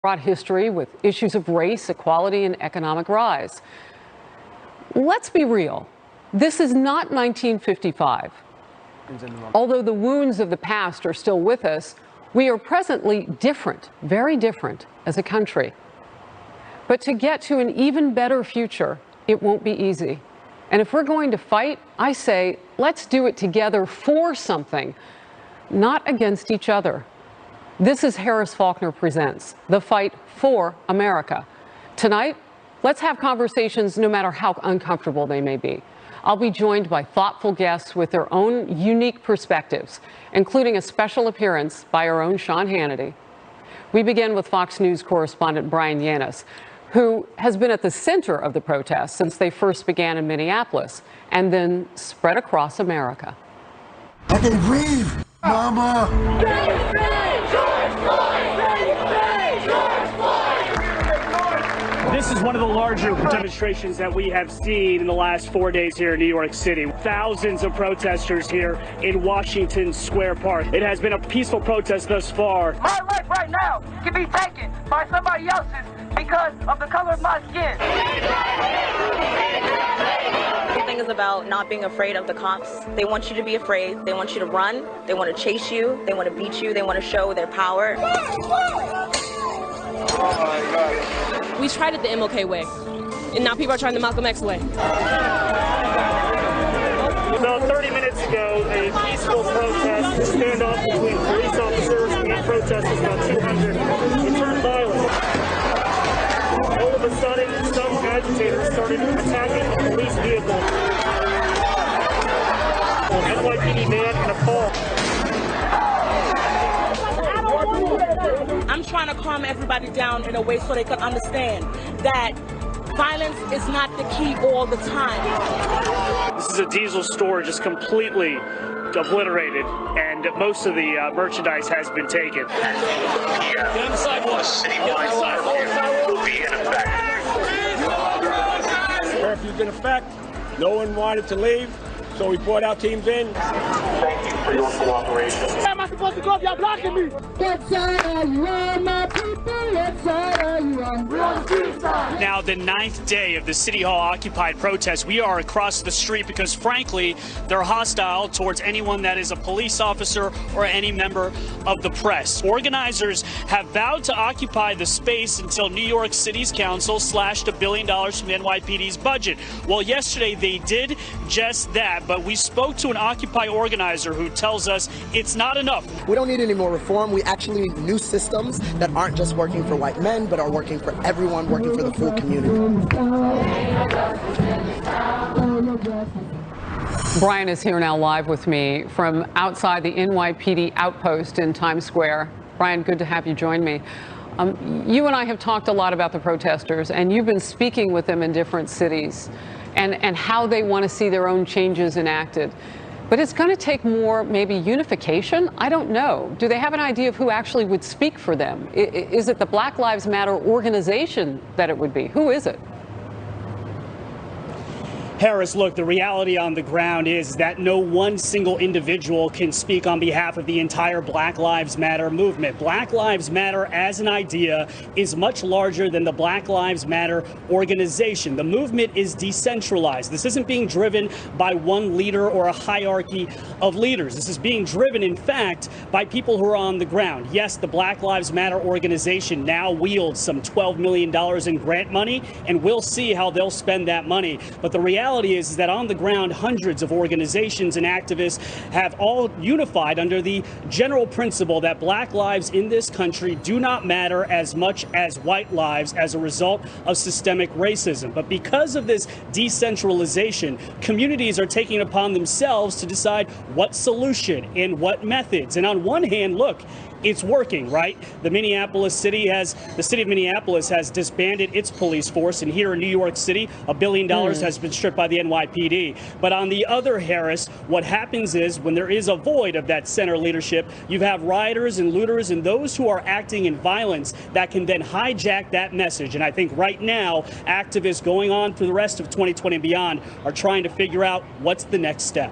Brought history with issues of race, equality, and economic rise. Let's be real. This is not 1955. Although the wounds of the past are still with us, we are presently different, very different as a country. But to get to an even better future, it won't be easy. And if we're going to fight, I say, let's do it together for something, not against each other. This is Harris Faulkner Presents, the fight for America. Tonight, let's have conversations no matter how uncomfortable they may be. I'll be joined by thoughtful guests with their own unique perspectives, including a special appearance by our own Sean Hannity. We begin with Fox News correspondent Bryan Llenas, who has been at the center of the protests since they first began in Minneapolis and then spread across America. I can breathe, Mama! This is one of the larger demonstrations that we have seen in the last 4 days here in New York City. Thousands of protesters here in Washington Square Park. It has been a peaceful protest thus far. My life right now can be taken by somebody else's because of the color of my skin. Everything is about not being afraid of the cops. They want you to be afraid. They want you to run. They want to chase you. They want to beat you. They want to show their power. Oh my God. We tried it the MLK way, and now people are trying the Malcolm X way. About 30 minutes ago, a peaceful protest, standoff between police officers and protesters, about 200, it turned violent. All of a sudden, some agitators started attacking a police vehicle. An NYPD man in a car. I'm trying to calm everybody down in a way so they can understand that violence is not the key all the time. This is a diesel store just completely obliterated, and most of the merchandise has been taken. The citywide curfew will be in effect. Curfew's in effect. No one wanted to leave, so we brought our teams in. Thank you for your cooperation. Where am I supposed to go if y'all blocking me? What side are you on, my people? What side are you on? We're on the city side. Now, the 9th day of the City Hall occupied protest, we are across the street because, frankly, they're hostile towards anyone that is a police officer or any member of the press. Organizers have vowed to occupy the space until New York City's council slashed $1 billion from the NYPD's budget. Well, yesterday they did just that, but we spoke to an Occupy organizer who tells us it's not enough. We don't need any more reform. We actually need new systems that aren't just working for white men, but are working for everyone, working for the full community. Bryan is here now live with me from outside the NYPD outpost in Times Square. Bryan, good to have you join me. You and I have talked a lot about the protesters, and you've been speaking with them in different cities and how they want to see their own changes enacted. But it's going to take more, maybe unification? I don't know. Do they have an idea of who actually would speak for them? Is it the Black Lives Matter organization that it would be? Who is it? Harris, look, the reality on the ground is that no one single individual can speak on behalf of the entire Black Lives Matter movement. Black Lives Matter as an idea is much larger than the Black Lives Matter organization. The movement is decentralized. This isn't being driven by one leader or a hierarchy of leaders. This is being driven, in fact, by people who are on the ground. Yes, the Black Lives Matter organization now wields some $12 million in grant money, and we'll see how they'll spend that money. But the reality is that on the ground, hundreds of organizations and activists have all unified under the general principle that black lives in this country do not matter as much as white lives as a result of systemic racism. But because of this decentralization, communities are taking it upon themselves to decide what solution and what methods. And on one hand, look, it's working, right? The city of Minneapolis has disbanded its police force, and here in New York City, $1 billion has been stripped by the NYPD. But on the other, Harris, what happens is when there is a void of that center leadership, you have rioters and looters and those who are acting in violence that can then hijack that message. And I think right now, activists going on through the rest of 2020 and beyond are trying to figure out what's the next step.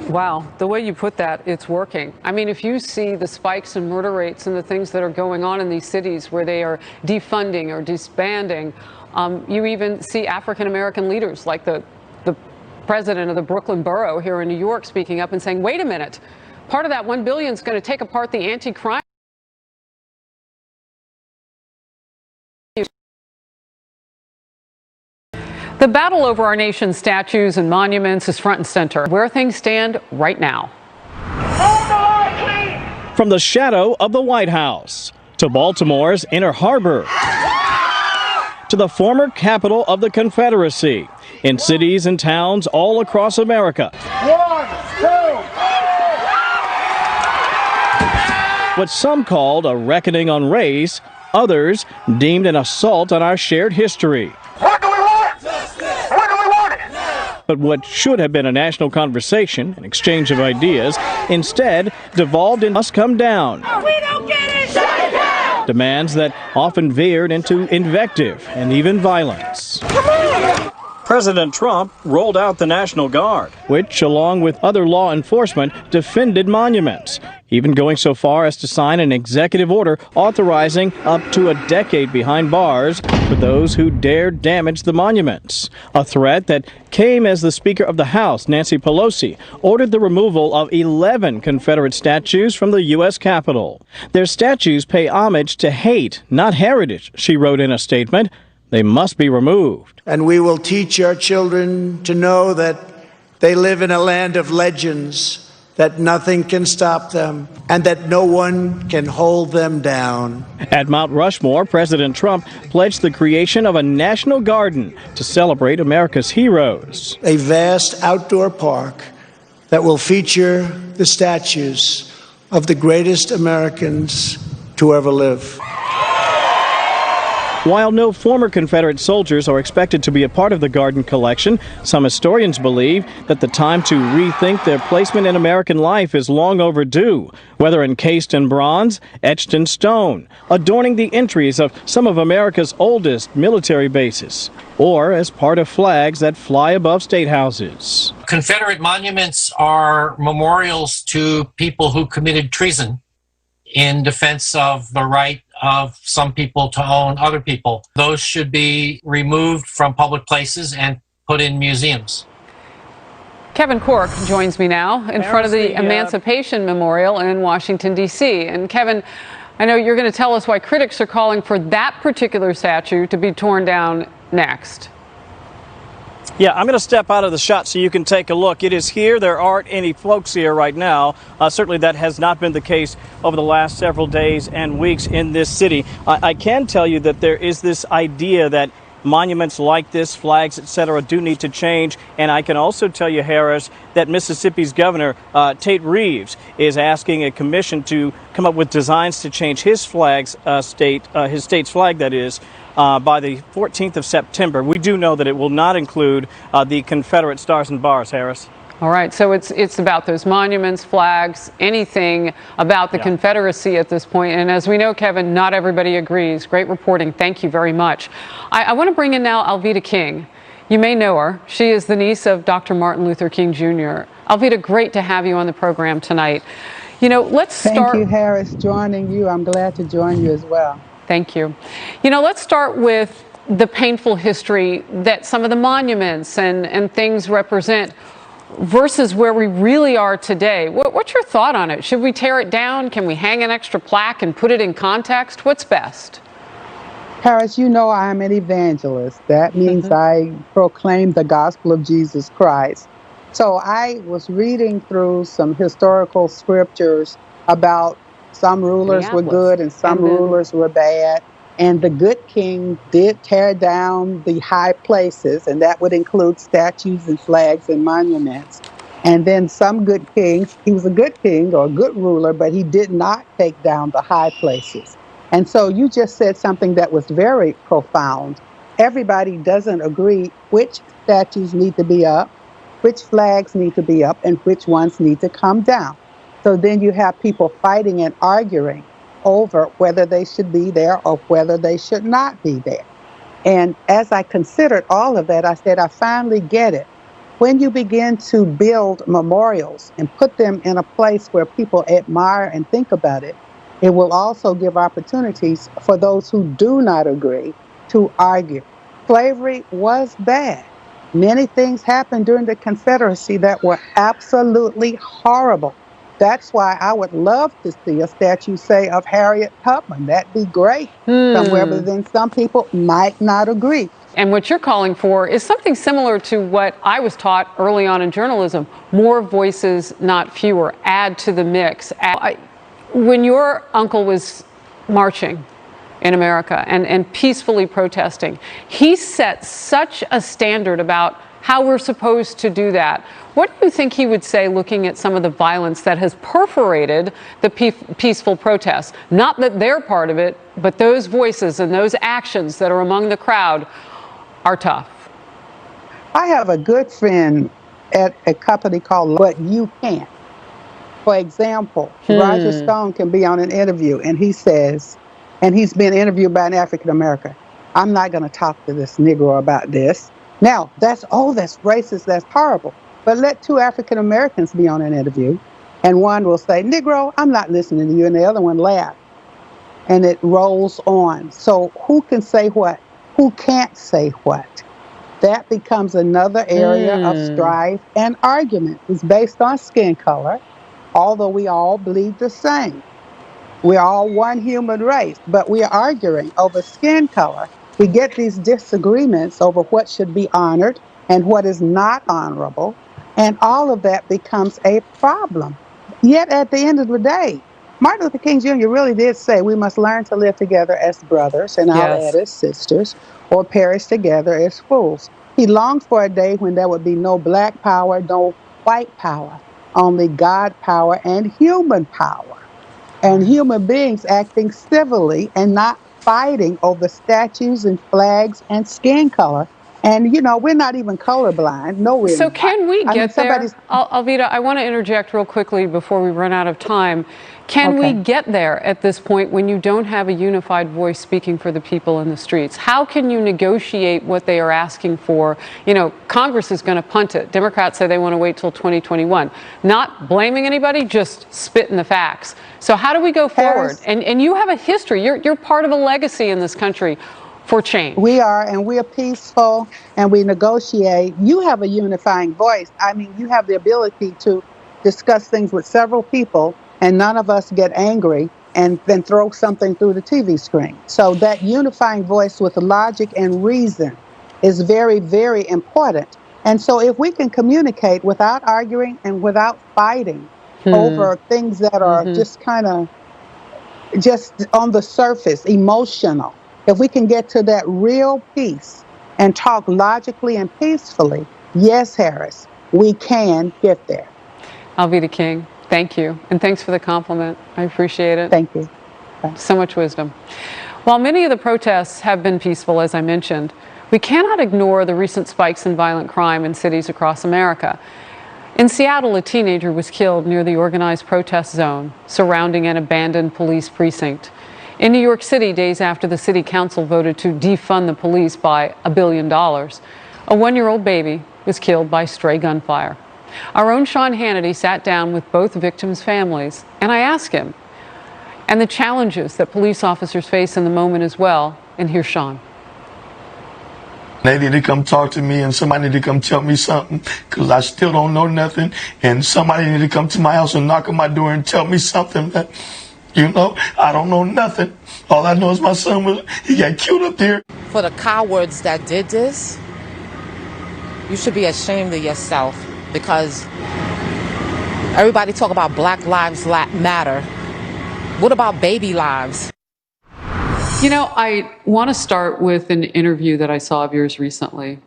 Wow, the way you put that, it's working. I mean, if you see the spikes in murder rates and the things that are going on in these cities where they are defunding or disbanding, you even see African-American leaders like the president of the Brooklyn borough here in New York speaking up and saying, wait a minute, part of that $1 billion is going to take apart the anti-crime. The battle over our nation's statues and monuments is front and center, where things stand right now. From the shadow of the White House to Baltimore's Inner Harbor to the former capital of the Confederacy, in cities and towns all across America. 1, 2. What some called a reckoning on race, others deemed an assault on our shared history. What do we want? Justice. When do we want it? But what should have been a national conversation, an exchange of ideas, instead devolved in "must come down." We don't get it. Shut it down. Demands that often veered into invective and even violence. Come on. President Trump rolled out the National Guard, which, along with other law enforcement, defended monuments, even going so far as to sign an executive order authorizing up to a decade behind bars for those who dared damage the monuments. A threat that came as the Speaker of the House, Nancy Pelosi, ordered the removal of 11 Confederate statues from the U.S. Capitol. Their statues pay homage to hate, not heritage, she wrote in a statement. They must be removed. And we will teach our children to know that they live in a land of legends, that nothing can stop them, and that no one can hold them down. At Mount Rushmore, President Trump pledged the creation of a national garden to celebrate America's heroes. A vast outdoor park that will feature the statues of the greatest Americans to ever live. While no former Confederate soldiers are expected to be a part of the garden collection, some historians believe that the time to rethink their placement in American life is long overdue, whether encased in bronze, etched in stone, adorning the entries of some of America's oldest military bases, or as part of flags that fly above state houses. Confederate monuments are memorials to people who committed treason in defense of the right of some people to own other people. Those should be removed from public places and put in museums. Kevin Corke joins me now in front of the Emancipation Memorial in Washington, D.C. And Kevin, I know you're going to tell us why critics are calling for that particular statue to be torn down next. Yeah, I'm going to step out of the shot so you can take a look. It is here. There aren't any folks here right now. Certainly that has not been the case over the last several days and weeks in this city. I can tell you that there is this idea that monuments like this, flags, etc., do need to change. And I can also tell you, Harris, that Mississippi's governor, Tate Reeves, is asking a commission to come up with designs to change his flag's his state's flag, that is, by the 14th of September. We do know that it will not include the Confederate stars and bars, Harris. All right, so it's about those monuments, flags, anything about the Confederacy at this point. And as we know, Kevin, not everybody agrees. Great reporting. Thank you very much. I want to bring in now Alveda King. You may know her. She is the niece of Dr. Martin Luther King Jr. Alveda, great to have you on the program tonight. You know, let's start. Thank you, Harris, joining you. I'm glad to join you as well. Thank you. You know, let's start with the painful history that some of the monuments and things represent versus where we really are today. What's your thought on it? Should we tear it down? Can we hang an extra plaque and put it in context? What's best? Harris, you know I'm an evangelist. That means I proclaim the gospel of Jesus Christ. So I was reading through some historical scriptures about some rulers were good and some rulers were bad. And the good king did tear down the high places, and that would include statues and flags and monuments. And then some good kings, he was a good king or a good ruler, but he did not take down the high places. And so you just said something that was very profound. Everybody doesn't agree which statues need to be up, which flags need to be up, and which ones need to come down. So then you have people fighting and arguing over whether they should be there or whether they should not be there. And as I considered all of that, I said, I finally get it. when you begin to build memorials and put them in a place where people admire and think about it, it will also give opportunities for those who do not agree to argue. Slavery was bad. Many things happened during the Confederacy that were absolutely horrible. That's why I would love to see a statue, say, of Harriet Tubman. That'd be great somewhere, but then some people might not agree. And what you're calling for is something similar to what I was taught early on in journalism. More voices, not fewer. Add to the mix. When your uncle was marching in America and peacefully protesting, he set such a standard about how we're supposed to do that. What do you think he would say looking at some of the violence that has perforated the peaceful protests? Not that they're part of it, but those voices and those actions that are among the crowd are tough. I have a good friend at a company called But You Can't. For example, Roger Stone can be on an interview and he says, and he's been interviewed by an African American, I'm not going to talk to this Negro about this. Now, that's racist, that's horrible. But let two African Americans be on an interview and one will say, Negro, I'm not listening to you, and the other one laugh. And it rolls on. So who can say what? Who can't say what? That becomes another area of strife and argument. It's based on skin color, although we all bleed the same. We're all one human race, but we are arguing over skin color. We get these disagreements over what should be honored and what is not honorable, and all of that becomes a problem. Yet at the end of the day, Martin Luther King Jr. really did say we must learn to live together as brothers, and I'll add as sisters, or perish together as fools. He longed for a day when there would be no black power, no white power, only God power and human power, and human beings acting civilly and not fighting over statues and flags and skin color. And, you know, we're not even colorblind. No, we're So not. can we get there? Somebody's... Alveda, I want to interject real quickly before we run out of time. Can we get there at this point when you don't have a unified voice speaking for the people in the streets? How can you negotiate what they are asking for? You know, Congress is going to punt it. Democrats say they want to wait till 2021. Not blaming anybody, just spitting the facts. So how do we go forward? And you have a history. You're part of a legacy in this country for change. We are, and we are peaceful, and we negotiate. You have a unifying voice. I mean, you have the ability to discuss things with several people, and none of us get angry and then throw something through the TV screen. So that unifying voice with logic and reason is very, very important. And so if we can communicate without arguing and without fighting over things that are just kind of just on the surface, emotional, if we can get to that real peace and talk logically and peacefully, yes, Harris, we can get there. Alveda King, thank you. And thanks for the compliment. I appreciate it. Thank you. Thanks. So much wisdom. While many of the protests have been peaceful, as I mentioned, we cannot ignore the recent spikes in violent crime in cities across America. In Seattle, a teenager was killed near the organized protest zone surrounding an abandoned police precinct. In New York City, days after the city council voted to defund the police by $1 billion, a one-year-old baby was killed by stray gunfire. Our own Sean Hannity sat down with both victims' families, and I asked him, and the challenges that police officers face in the moment as well. And here's Sean. They need to come talk to me, and somebody need to come tell me something, because I still don't know nothing, and somebody need to come to my house and knock on my door and tell me something that, you know, I don't know nothing. All I know is my son he got killed up there. For the cowards that did this, you should be ashamed of yourself, because everybody talk about Black Lives Matter. What about baby lives? You know, I want to start with an interview that I saw of yours recently.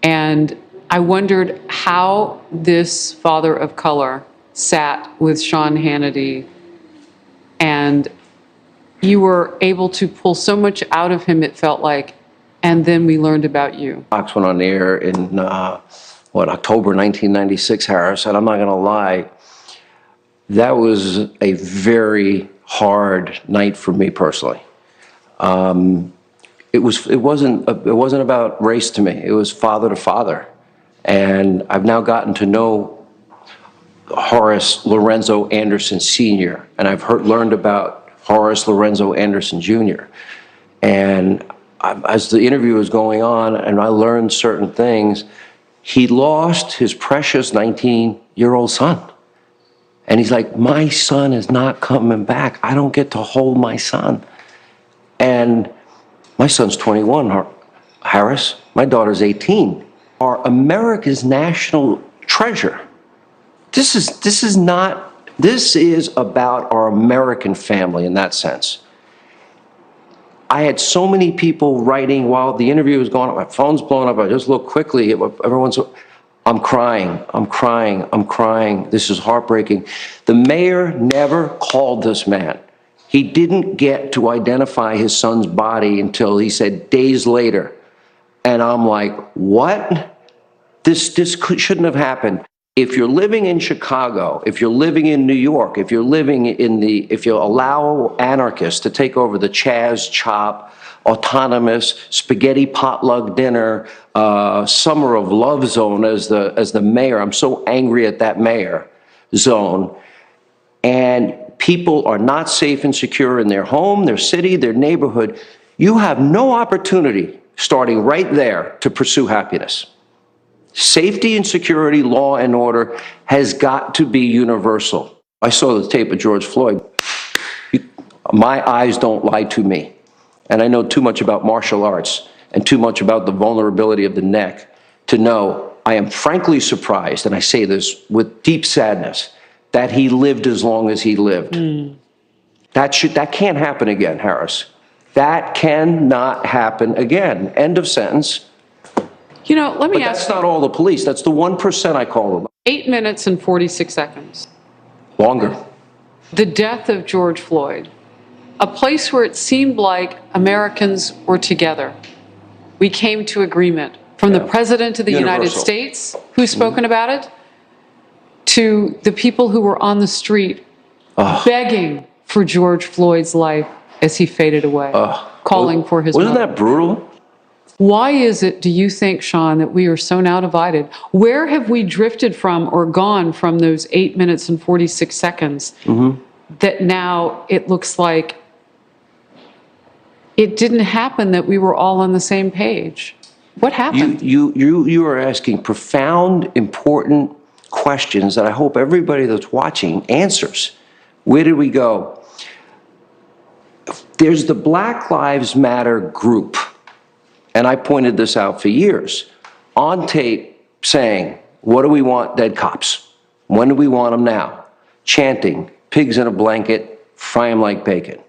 And I wondered how this father of color sat with Sean Hannity, and you were able to pull so much out of him, it felt like, and then we learned about you. Fox went on the air in, October 1996, Harris, and I'm not going to lie, that was a very hard night for me personally. It wasn't about race to me. It was father to father. And I've now gotten to know Horace Lorenzo Anderson Sr., and I've learned about Horace Lorenzo Anderson Jr. And as the interview was going on and I learned certain things, he lost his precious 19-year-old son. And he's like, my son is not coming back. I don't get to hold my son. And my son's 21, Harris. My daughter's 18. Are America's national treasure. This is about our American family in that sense. I had so many people writing while the interview was going on. My phone's blowing up. I just look quickly. I'm crying. I'm crying. I'm crying. This is heartbreaking. The mayor never called this man. He didn't get to identify his son's body until he said days later. And I'm like, what? This shouldn't have happened. If you're living in Chicago, if you're living in New York, if you allow anarchists to take over the Chaz Chop, autonomous spaghetti potluck dinner, summer of love zone as the mayor, I'm so angry at that mayor zone, and people are not safe and secure in their home, their city, their neighborhood, you have no opportunity starting right there to pursue happiness. Safety and security, law and order has got to be universal. I saw the tape of George Floyd. My eyes don't lie to me. And I know too much about martial arts and too much about the vulnerability of the neck to know I am frankly surprised, and I say this with deep sadness, that he lived as long as he lived. That can't happen again, Harris. That cannot happen again. End of sentence. You know, let me ask you. That's not all the police. That's the 1% I call them. 8 minutes and 46 seconds. Longer. The death of George Floyd. A place where it seemed like Americans were together. We came to agreement. From the President of the United States, who's spoken about it, to the people who were on the street begging for George Floyd's life as he faded away, calling for his Wasn't mother. that brutal? Why is it, do you think, Sean, that we are so now divided? Where have we drifted from or gone from those 8 minutes and 46 seconds that now it looks like it didn't happen, that we were all on the same page? What happened? You are asking profound, important questions that I hope everybody that's watching answers. Where did we go? There's the Black Lives Matter group. And I pointed this out for years, on tape saying, what do we want? Dead cops. When do we want them now? Chanting, pigs in a blanket, fry them like bacon.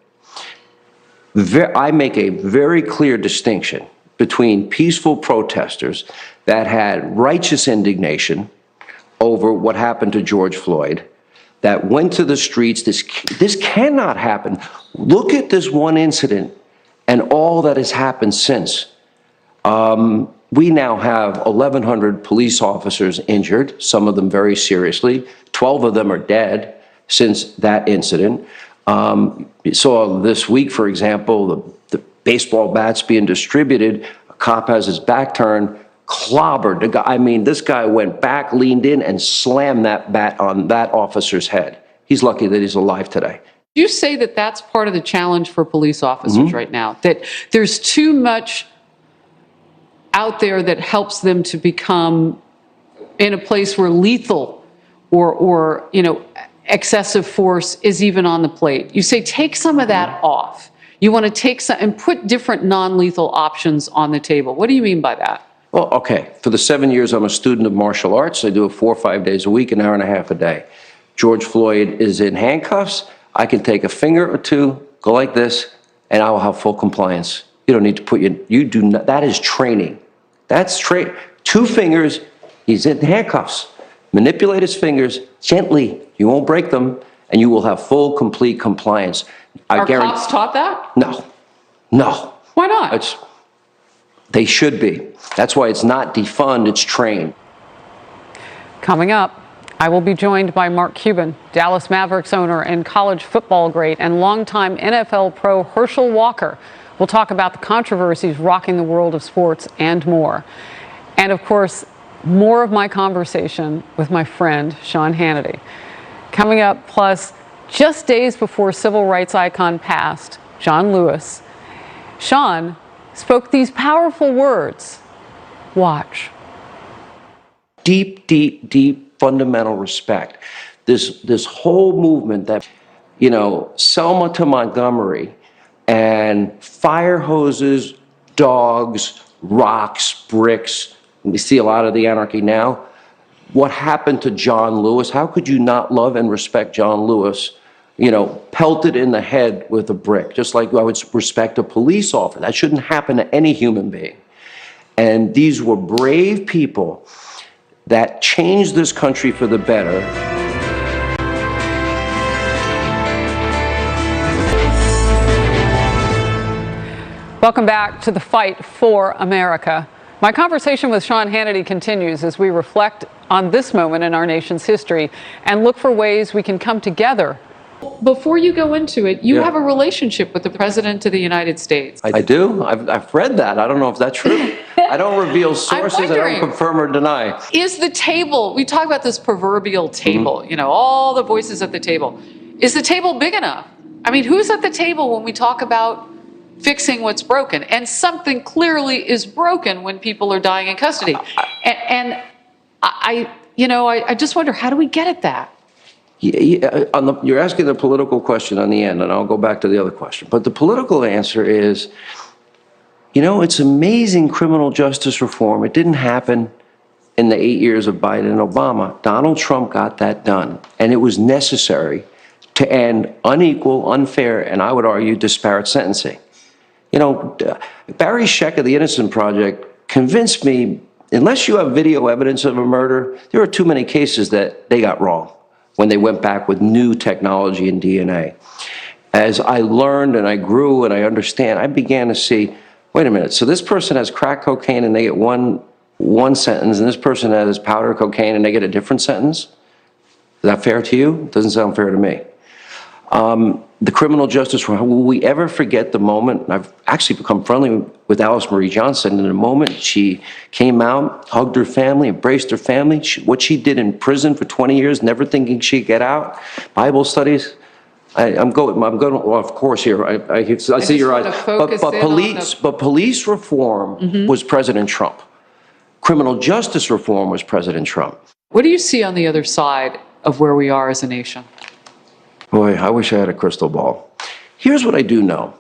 I make a very clear distinction between peaceful protesters that had righteous indignation over what happened to George Floyd, that went to the streets. This cannot happen. Look at this one incident and all that has happened since. We now have 1,100 police officers injured, some of them very seriously. 12 of them are dead since that incident. You saw this week, for example, the baseball bats being distributed. A cop has his back turned, clobbered the guy. I mean, this guy went back, leaned in, and slammed that bat on that officer's head. He's lucky that he's alive today. You say that that's part of the challenge for police officers right now, that there's too much out there that helps them to become in a place where lethal or excessive force is even on the plate. You say take some of that off. You want to take some and put different non-lethal options on the table. What do you mean by that? Well, okay, for the 7 years I'm a student of martial arts, I do it 4 or 5 days a week, an hour and a half a day. George Floyd is in handcuffs. I can take a finger or two, go like this, and I will have full compliance. You don't need to put you do not, that is training. That's training. 2 fingers, he's in handcuffs. Manipulate his fingers gently. You won't break them, and you will have full, complete compliance. Are cops taught that? No, no. Why not? They should be. That's why it's not defund, it's train. Coming up, I will be joined by Mark Cuban, Dallas Mavericks owner and college football great, and longtime NFL pro Herschel Walker. We'll talk about the controversies rocking the world of sports and more. And of course, more of my conversation with my friend Sean Hannity. Coming up, plus just days before civil rights icon passed, John Lewis, Sean spoke these powerful words. Watch. Deep, deep, deep fundamental respect. This whole movement that, you know, Selma to Montgomery and fire hoses, dogs, rocks, bricks. We see a lot of the anarchy now. What happened to John Lewis? How could you not love and respect John Lewis? You know, pelted in the head with a brick, just like I would respect a police officer. That shouldn't happen to any human being. And these were brave people that changed this country for the better. Welcome back to the fight for America. My conversation with Sean Hannity continues as we reflect on this moment in our nation's history and look for ways we can come together. Before you go into it, you have a relationship with the President of the United States. I do. I've read that. I don't know if that's true. I don't reveal sources. I don't confirm or deny. Is the table, we talk about this proverbial table, you know, all the voices at the table. Is the table big enough? I mean, who's at the table when we talk about fixing what's broken? And something clearly is broken when people are dying in custody. And I just wonder, how do we get at that? You're asking the political question on the end, and I'll go back to the other question. But the political answer is, you know, it's amazing criminal justice reform. It didn't happen in the 8 years of Biden and Obama. Donald Trump got that done, and it was necessary to end unequal, unfair, and I would argue disparate sentencing. You know, Barry Scheck of the Innocent Project convinced me, unless you have video evidence of a murder, there are too many cases that they got wrong when they went back with new technology and DNA. As I learned and I grew and I understand, I began to see, wait a minute, so this person has crack cocaine and they get one sentence, and this person has powder cocaine and they get a different sentence? Is that fair to you? It doesn't sound fair to me. The criminal justice, will we ever forget the moment? I've actually become friendly with Alice Marie Johnson in the moment she came out, hugged her family, embraced her family. What she did in prison for 20 years, never thinking she'd get out. Bible studies. I'm going off course here. I see your eyes. But police reform was President Trump. Criminal justice reform was President Trump. What do you see on the other side of where we are as a nation? Boy, I wish I had a crystal ball. Here's what I do know.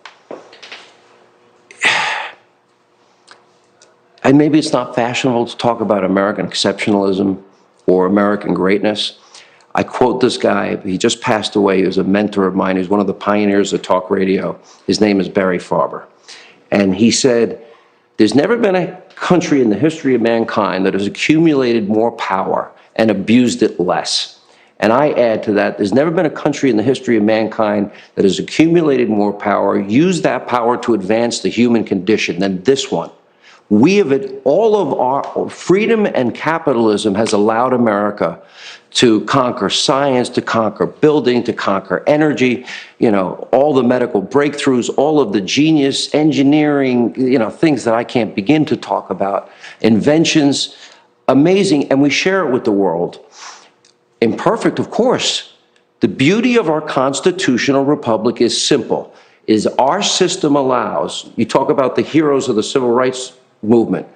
And maybe it's not fashionable to talk about American exceptionalism or American greatness. I quote this guy. He just passed away. He was a mentor of mine. He was one of the pioneers of talk radio. His name is Barry Farber. And he said, there's never been a country in the history of mankind that has accumulated more power and abused it less. And I add to that, there's never been a country in the history of mankind that has accumulated more power, used that power to advance the human condition than this one. All of our freedom and capitalism has allowed America to conquer science, to conquer building, to conquer energy, you know, all the medical breakthroughs, all of the genius engineering, you know, things that I can't begin to talk about, inventions, amazing, and we share it with the world. Imperfect, of course. The beauty of our constitutional republic is simple, is our system allows, you talk about the heroes of the civil rights movement,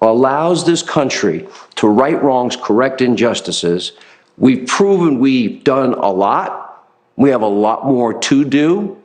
allows this country to right wrongs, correct injustices. We've proven we've done a lot. We have a lot more to do.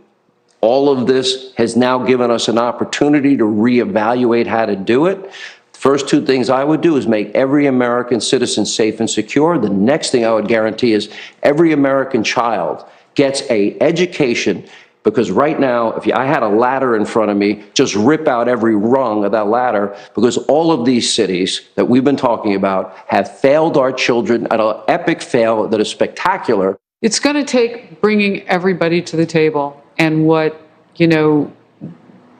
All of this has now given us an opportunity to reevaluate how to do it. First two things I would do is make every American citizen safe and secure. The next thing I would guarantee is every American child gets an education, because right now, if I had a ladder in front of me, just rip out every rung of that ladder, because all of these cities that we've been talking about have failed our children at an epic fail that is spectacular. It's going to take bringing everybody to the table, and what, you know,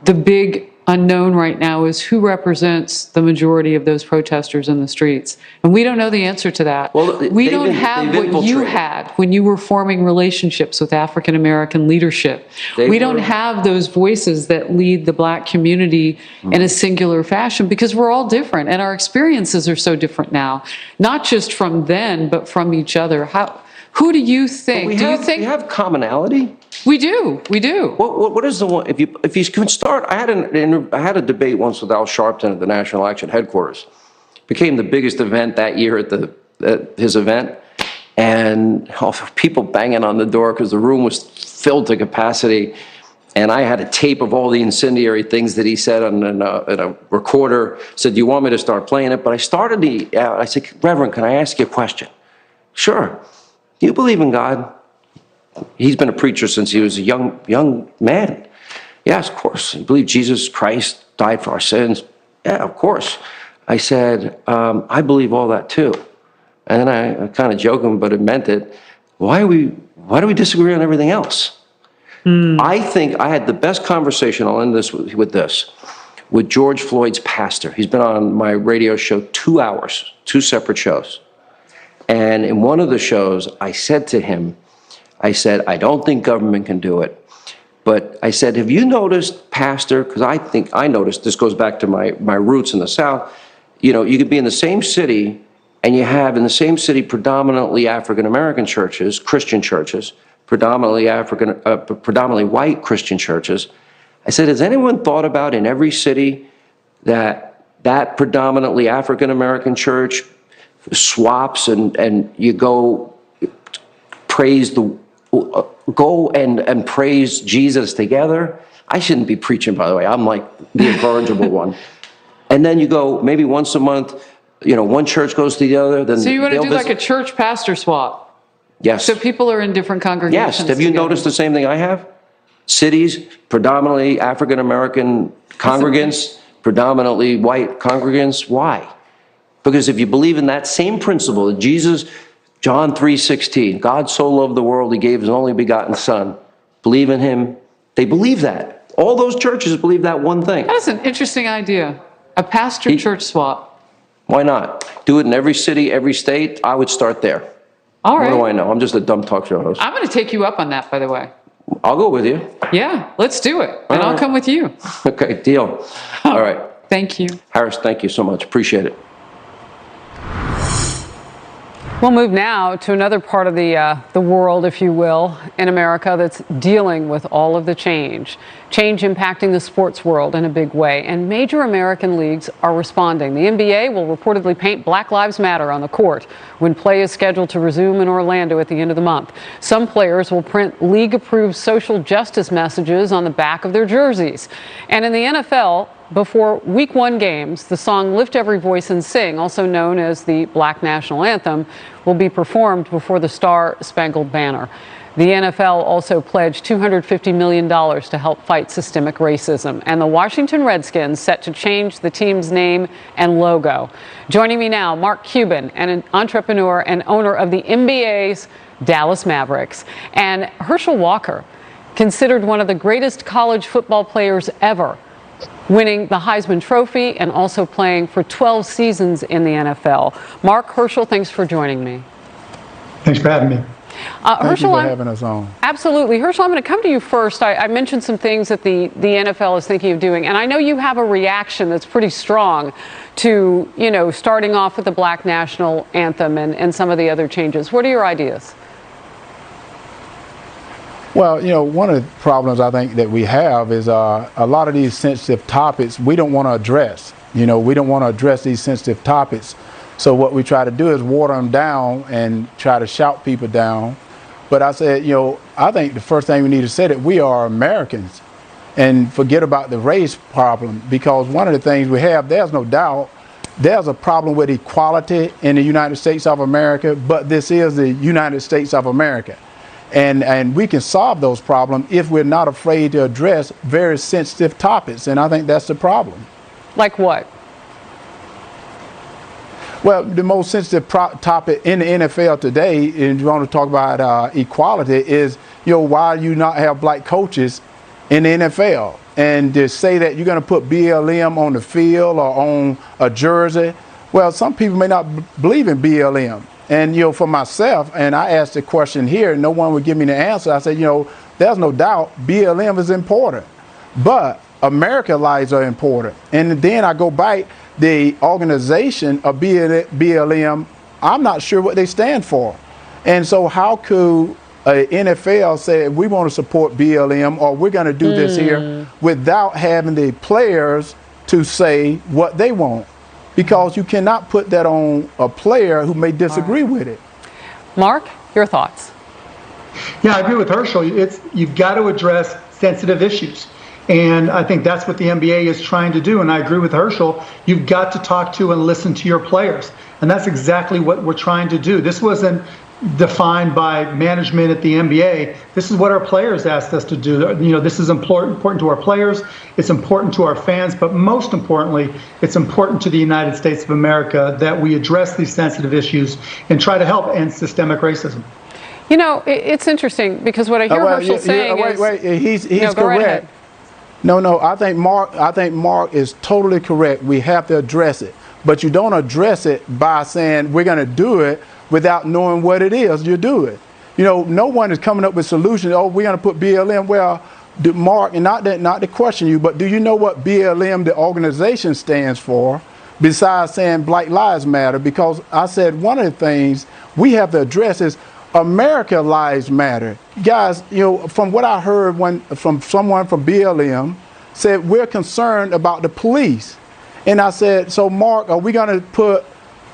the big unknown right now is who represents the majority of those protesters in the streets. And we don't know the answer to that. Well, we don't have what you had when you were forming relationships with African American leadership. We don't have those voices that lead the black community in a singular fashion because we're all different and our experiences are so different now, not just from then, but from each other. Who do you think? We have commonality? We do. We do. What is the one? If you can start, I had a debate once with Al Sharpton at the National Action Headquarters. Became the biggest event that year at his event, and people banging on the door because the room was filled to capacity. And I had a tape of all the incendiary things that he said on a recorder. Said, "Do you want me to start playing it?" But I started I said, "Reverend, can I ask you a question?" "Sure." "Do you believe in God?" He's been a preacher since he was a young man. "Yes, of course." "You believe Jesus Christ died for our sins?" "Yeah, of course." I said, "I believe all that too." And then I kind of joking, but it meant it. Why do we disagree on everything else? I think I had the best conversation, I'll end this with this, with George Floyd's pastor. He's been on my radio show 2 hours, 2 separate shows. And in one of the shows, I said to him, I said, "I don't think government can do it." But I said, "Have you noticed, Pastor," because I think I noticed, this goes back to my roots in the South, you know, you could be in the same city and you have in the same city predominantly African-American churches, Christian churches, predominantly white Christian churches. I said, has anyone thought about in every city that predominantly African-American church swaps and you go and praise Jesus together? I shouldn't be preaching, by the way. I'm like the incorrigible one. And then you go maybe once a month, you know, one church goes to the other. Then so you want to do like a church pastor swap? Yes. So people are in different congregations. Yes. Have you noticed the same thing I have? Cities, predominantly African-American congregants, predominantly white congregants. Why? Because if you believe in that same principle, that Jesus, John 3:16, God so loved the world, he gave his only begotten son. Believe in him. They believe that. All those churches believe that one thing. That's an interesting idea. A pastor-church swap. Why not? Do it in every city, every state. I would start there. All right. What do I know? I'm just a dumb talk show host. I'm going to take you up on that, by the way. I'll go with you. Yeah, let's do it. And I'll come with you. Okay, deal. All right. Thank you. Harris, thank you so much. Appreciate it. We'll move now to another part of the world, if you will, in America that's dealing with all of the change impacting the sports world in a big way. And major American leagues are responding. The NBA will reportedly paint Black Lives Matter on the court when play is scheduled to resume in Orlando at the end of the month. Some players will print league-approved social justice messages on the back of their jerseys. And in the NFL, before Week 1 games, the song Lift Every Voice and Sing, also known as the Black National Anthem, will be performed before the Star-Spangled Banner. The NFL also pledged $250 million to help fight systemic racism. And the Washington Redskins set to change the team's name and logo. Joining me now, Mark Cuban, an entrepreneur and owner of the NBA's Dallas Mavericks, and Herschel Walker, considered one of the greatest college football players ever, winning the Heisman Trophy and also playing for 12 seasons in the NFL. Mark, Herschel, thanks for joining me. Thanks for having me. Herschel, thank you for having us on. Absolutely. Herschel, I'm going to come to you first. I mentioned some things that the NFL is thinking of doing, and I know you have a reaction that's pretty strong to, you know, starting off with the Black National Anthem and some of the other changes. What are your ideas? Well, you know, one of the problems I think that we have is a lot of these sensitive topics we don't want to address. You know, we don't want to address these sensitive topics. So what we try to do is water them down and try to shout people down. But I said, you know, I think the first thing we need to say that we are Americans and forget about the race problem, because one of the things we have, there's no doubt, there's a problem with equality in the United States of America, but this is the United States of America. And we can solve those problems if we're not afraid to address very sensitive topics. And I think that's the problem. Like what? Well, the most sensitive topic in the NFL today, and you want to talk about equality, is, you know, why you not have black coaches in the NFL? and to say that you're going to put BLM on the field or on a jersey, well, some people may not believe in BLM. And, for myself, and I asked the question here, no one would give me the answer. I said, there's no doubt BLM is important, but American lives are important. And then I go back, the organization of BLM, I'm not sure what they stand for. And so how could NFL say we want to support BLM or we're going to do this here without having the players to say what they want? Because you cannot put that on a player who may disagree with it. Mark, your thoughts? Yeah, I agree with Herschel. You've got to address sensitive issues. And I think that's what the NBA is trying to do. And I agree with Herschel. You've got to talk to and listen to your players. And that's exactly what we're trying to do. This wasn't defined by management at the NBA. This is what our players asked us to do. This is important to our players. It's important to our fans. But most importantly, it's important to the United States of America that we address these sensitive issues and try to help end systemic racism. It's interesting because what I hear Herschel saying is... He's correct. No, I think Mark is totally correct. We have to address it. But you don't address it by saying we're going to do it without knowing what it is you do it. No one is coming up with solutions. Oh, we're going to put BLM. Well, Mark, and not to question you, but do you know what BLM, the organization, stands for, besides saying Black Lives Matter? Because I said one of the things we have to address is America Lives Matter. Guys, from what I heard from someone from BLM said, we're concerned about the police. And I said, so Mark, are we going to put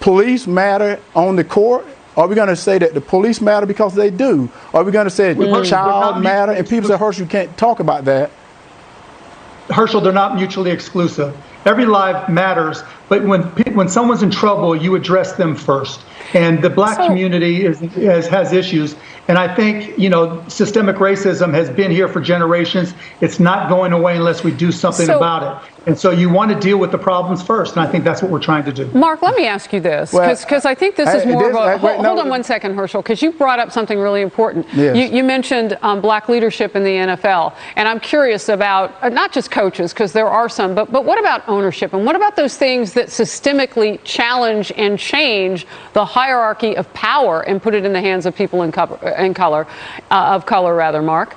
police matter on the court? Are we going to say that the police matter because they do? Are we going to say child matter? And people say, Herschel, you can't talk about that. Herschel, they're not mutually exclusive. Every life matters, but when someone's in trouble, you address them first. And the black community has issues. And I think, systemic racism has been here for generations. It's not going away unless we do something about it. And so you want to deal with the problems first. And I think that's what we're trying to do. Mark, let me ask you this, because I think this is more of a... Hold on one second, Herschel, because you brought up something really important. Yes. You mentioned black leadership in the NFL. And I'm curious about not just coaches, because there are some, but what about ownership? And what about those things that systemically challenge and change the hierarchy of power and put it in the hands of people of color, Mark?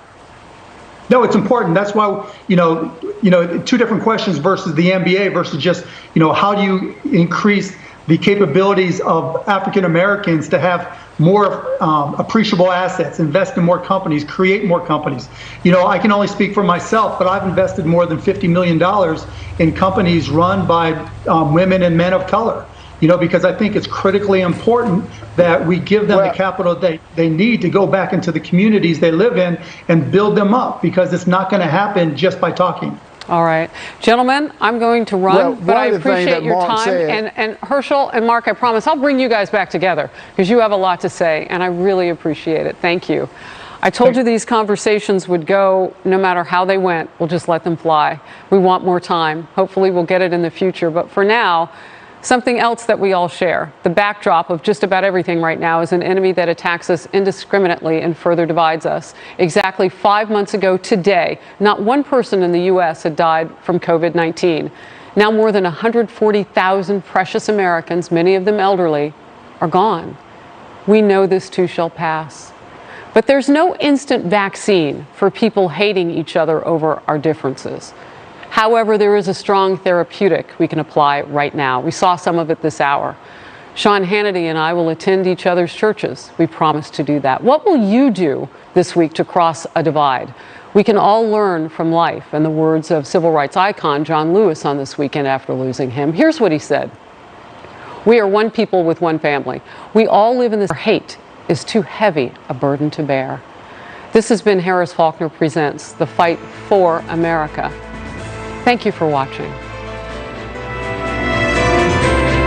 No, it's important. That's why, two different questions versus the NBA versus just, how do you increase the capabilities of African Americans to have more appreciable assets, invest in more companies, create more companies. I can only speak for myself, but I've invested more than $50 million in companies run by women and men of color. Because I think it's critically important that we give them the capital they need to go back into the communities they live in and build them up, because it's not going to happen just by talking. All right. Gentlemen, I'm going to run, but I appreciate your time. And Herschel and Mark, I promise I'll bring you guys back together because you have a lot to say, and I really appreciate it. Thank you. I told you these conversations would go no matter how they went. We'll just let them fly. We want more time. Hopefully we'll get it in the future. But for now, something else that we all share. The backdrop of just about everything right now is an enemy that attacks us indiscriminately and further divides us. Exactly 5 months ago today, not one person in the U.S. had died from COVID-19. Now more than 140,000 precious Americans, many of them elderly, are gone. We know this too shall pass. But there's no instant vaccine for people hating each other over our differences. However, there is a strong therapeutic we can apply right now. We saw some of it this hour. Sean Hannity and I will attend each other's churches. We promise to do that. What will you do this week to cross a divide? We can all learn from life and the words of civil rights icon John Lewis on this weekend after losing him. Here's what he said. We are one people with one family. We all live in this. Hate is too heavy a burden to bear. This has been Harris Faulkner Presents, the fight for America. Thank you for watching.